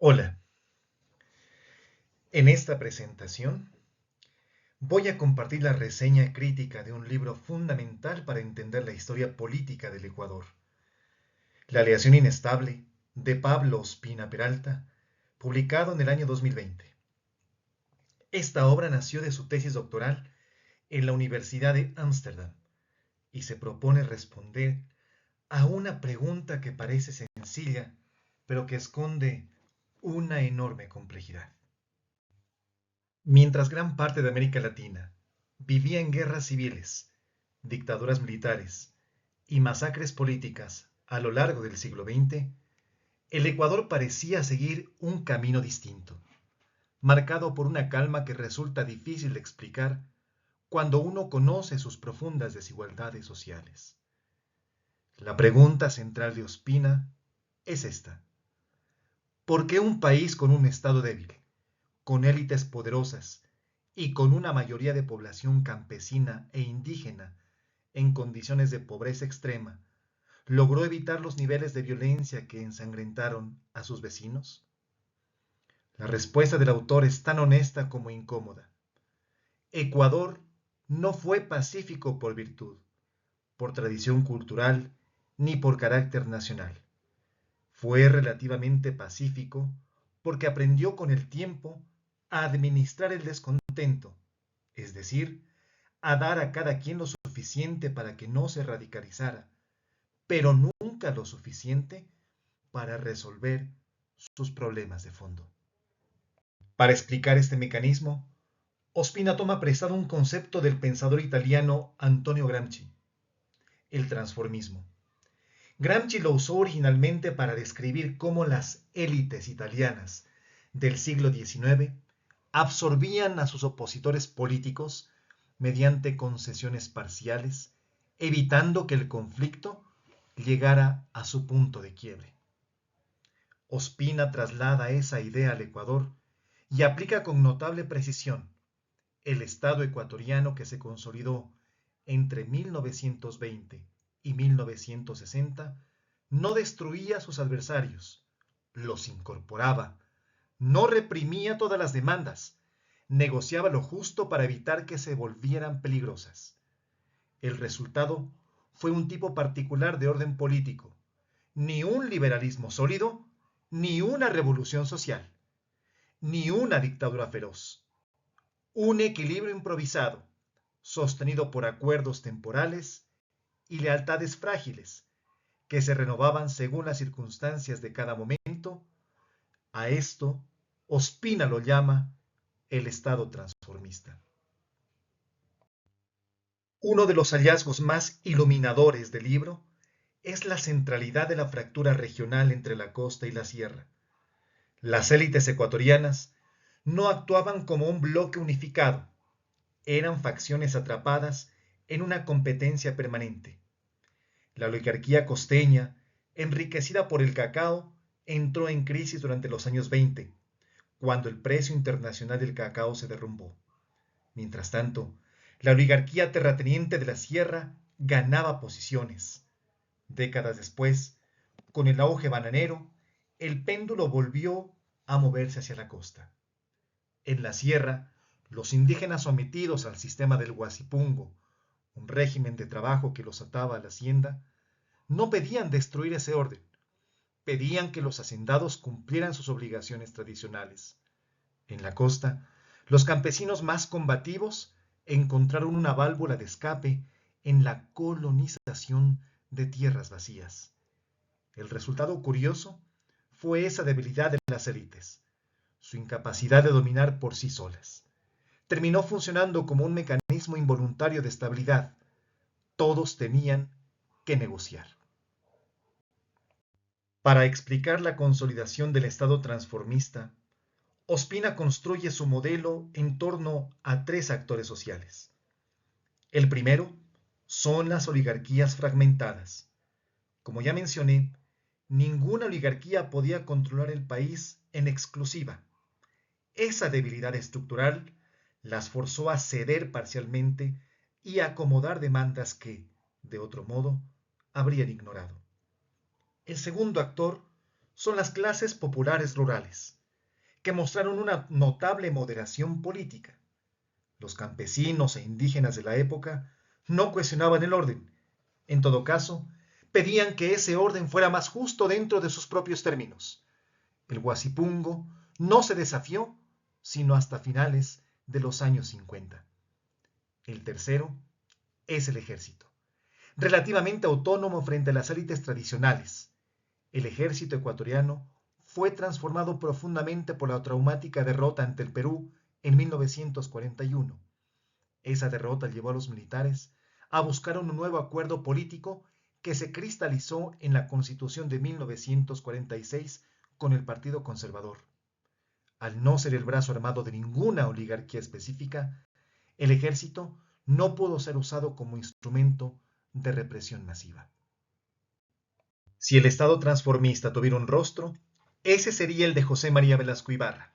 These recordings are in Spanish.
Hola, en esta presentación voy a compartir la reseña crítica de un libro fundamental para entender la historia política del Ecuador, La aleación inestable, de Pablo Ospina Peralta, publicado en el año 2020. Esta obra nació de su tesis doctoral en la Universidad de Ámsterdam y se propone responder a una pregunta que parece sencilla, pero que esconde una enorme complejidad. Mientras gran parte de América Latina vivía en guerras civiles, dictaduras militares y masacres políticas a lo largo del siglo XX, el Ecuador parecía seguir un camino distinto, marcado por una calma que resulta difícil de explicar cuando uno conoce sus profundas desigualdades sociales. La pregunta central de Ospina es esta: ¿por qué un país con un Estado débil, con élites poderosas y con una mayoría de población campesina e indígena en condiciones de pobreza extrema, logró evitar los niveles de violencia que ensangrentaron a sus vecinos? La respuesta del autor es tan honesta como incómoda. Ecuador no fue pacífico por virtud, por tradición cultural, ni por carácter nacional. Fue relativamente pacífico porque aprendió con el tiempo a administrar el descontento, es decir, a dar a cada quien lo suficiente para que no se radicalizara, pero nunca lo suficiente para resolver sus problemas de fondo. Para explicar este mecanismo, Ospina toma prestado un concepto del pensador italiano Antonio Gramsci, el transformismo. Gramsci lo usó originalmente para describir cómo las élites italianas del siglo XIX absorbían a sus opositores políticos mediante concesiones parciales, evitando que el conflicto llegara a su punto de quiebre. Ospina traslada esa idea al Ecuador y aplica con notable precisión el Estado ecuatoriano que se consolidó entre 1920 y 1960. No destruía a sus adversarios, los incorporaba, no reprimía todas las demandas, negociaba lo justo para evitar que se volvieran peligrosas. El resultado fue un tipo particular de orden político, ni un liberalismo sólido, ni una revolución social, ni una dictadura feroz. Un equilibrio improvisado, sostenido por acuerdos temporales y lealtades frágiles, que se renovaban según las circunstancias de cada momento. A esto Ospina lo llama el Estado transformista. Uno de los hallazgos más iluminadores del libro es la centralidad de la fractura regional entre la costa y la sierra. Las élites ecuatorianas no actuaban como un bloque unificado, eran facciones atrapadas en una competencia permanente. La oligarquía costeña, enriquecida por el cacao, entró en crisis durante los años 20, cuando el precio internacional del cacao se derrumbó. Mientras tanto, la oligarquía terrateniente de la sierra ganaba posiciones. Décadas después, con el auge bananero, el péndulo volvió a moverse hacia la costa. En la sierra, los indígenas sometidos al sistema del Huasipungo, un régimen de trabajo que los ataba a la hacienda, no pedían destruir ese orden, pedían que los hacendados cumplieran sus obligaciones tradicionales. En la costa, los campesinos más combativos encontraron una válvula de escape en la colonización de tierras vacías. El resultado curioso fue esa debilidad de las élites, su incapacidad de dominar por sí solas. Terminó funcionando como un mecanismo involuntario de estabilidad. Todos tenían que negociar. Para explicar la consolidación del Estado transformista, Ospina construye su modelo en torno a tres actores sociales. El primero son las oligarquías fragmentadas. Como ya mencioné, ninguna oligarquía podía controlar el país en exclusiva. Esa debilidad estructural las forzó a ceder parcialmente y a acomodar demandas que, de otro modo, habrían ignorado. El segundo actor son las clases populares rurales, que mostraron una notable moderación política. Los campesinos e indígenas de la época no cuestionaban el orden. En todo caso, pedían que ese orden fuera más justo dentro de sus propios términos. El Guasipungo no se desafió sino hasta finales de los años 50. El tercero es el ejército, relativamente autónomo frente a las élites tradicionales. El ejército ecuatoriano fue transformado profundamente por la traumática derrota ante el Perú en 1941. Esa derrota llevó a los militares a buscar un nuevo acuerdo político que se cristalizó en la Constitución de 1946 con el Partido Conservador. Al no ser el brazo armado de ninguna oligarquía específica, el ejército no pudo ser usado como instrumento de represión masiva. Si el Estado transformista tuviera un rostro, ese sería el de José María Velasco Ibarra,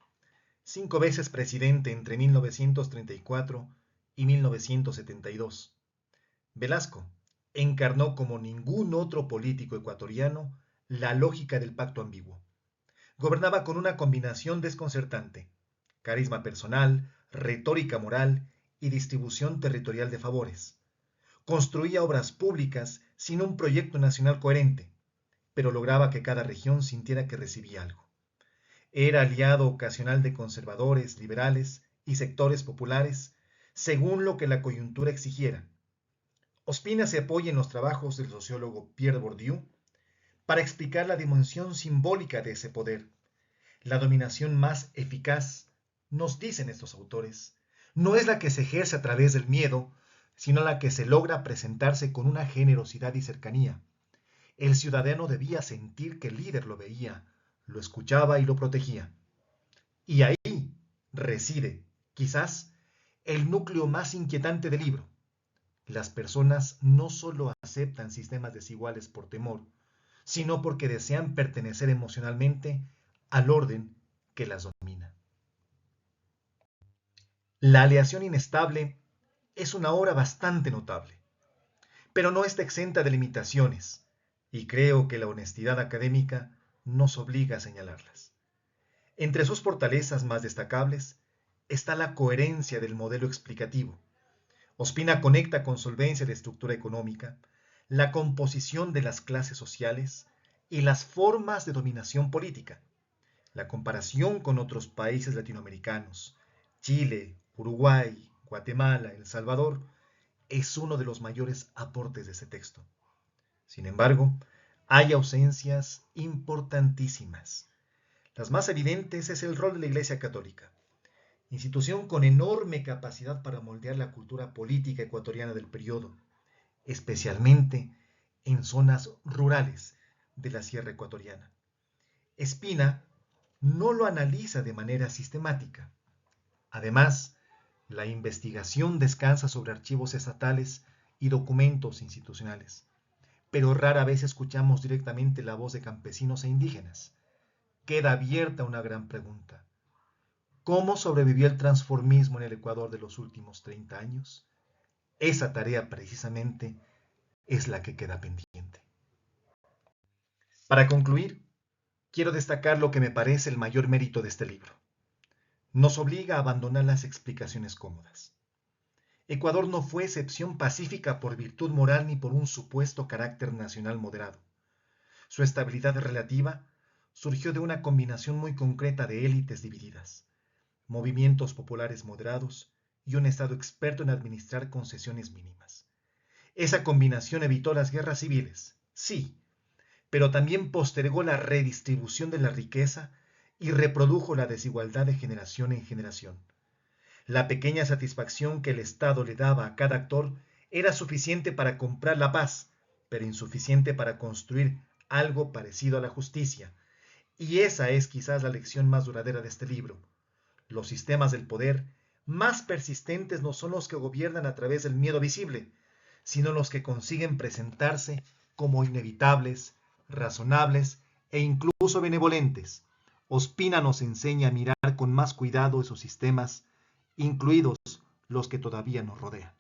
5 veces presidente entre 1934 y 1972. Velasco encarnó como ningún otro político ecuatoriano la lógica del pacto ambiguo. Gobernaba con una combinación desconcertante: carisma personal, retórica moral y distribución territorial de favores. Construía obras públicas sin un proyecto nacional coherente, pero lograba que cada región sintiera que recibía algo. Era aliado ocasional de conservadores, liberales y sectores populares, según lo que la coyuntura exigiera. Ospina se apoya en los trabajos del sociólogo Pierre Bourdieu para explicar la dimensión simbólica de ese poder. La dominación más eficaz, nos dicen estos autores, no es la que se ejerce a través del miedo, sino la que se logra presentarse con una generosidad y cercanía. El ciudadano debía sentir que el líder lo veía, lo escuchaba y lo protegía. Y ahí reside, quizás, el núcleo más inquietante del libro. Las personas no solo aceptan sistemas desiguales por temor, sino porque desean pertenecer emocionalmente al orden que las domina. La aleación inestable es una obra bastante notable, pero no está exenta de limitaciones, y creo que la honestidad académica nos obliga a señalarlas. Entre sus fortalezas más destacables está la coherencia del modelo explicativo. Ospina conecta con solvencia la estructura económica, la composición de las clases sociales y las formas de dominación política. La comparación con otros países latinoamericanos, Chile, Uruguay, Guatemala, El Salvador, es uno de los mayores aportes de este texto. Sin embargo, hay ausencias importantísimas. Las más evidentes es el rol de la Iglesia Católica, institución con enorme capacidad para moldear la cultura política ecuatoriana del periodo, especialmente en zonas rurales de la Sierra Ecuatoriana. Espina no lo analiza de manera sistemática. Además, la investigación descansa sobre archivos estatales y documentos institucionales, pero rara vez escuchamos directamente la voz de campesinos e indígenas. Queda abierta una gran pregunta: ¿cómo sobrevivió el transformismo en el Ecuador de los últimos 30 años? Esa tarea precisamente es la que queda pendiente. Para concluir, quiero destacar lo que me parece el mayor mérito de este libro. Nos obliga a abandonar las explicaciones cómodas. Ecuador no fue excepción pacífica por virtud moral ni por un supuesto carácter nacional moderado. Su estabilidad relativa surgió de una combinación muy concreta de élites divididas, movimientos populares moderados y un Estado experto en administrar concesiones mínimas. Esa combinación evitó las guerras civiles, sí, pero también postergó la redistribución de la riqueza y reprodujo la desigualdad de generación en generación. La pequeña satisfacción que el Estado le daba a cada actor era suficiente para comprar la paz, pero insuficiente para construir algo parecido a la justicia. Y esa es quizás la lección más duradera de este libro. Los sistemas del poder más persistentes no son los que gobiernan a través del miedo visible, sino los que consiguen presentarse como inevitables, razonables e incluso benevolentes. Ospina nos enseña a mirar con más cuidado esos sistemas, incluidos los que todavía nos rodean.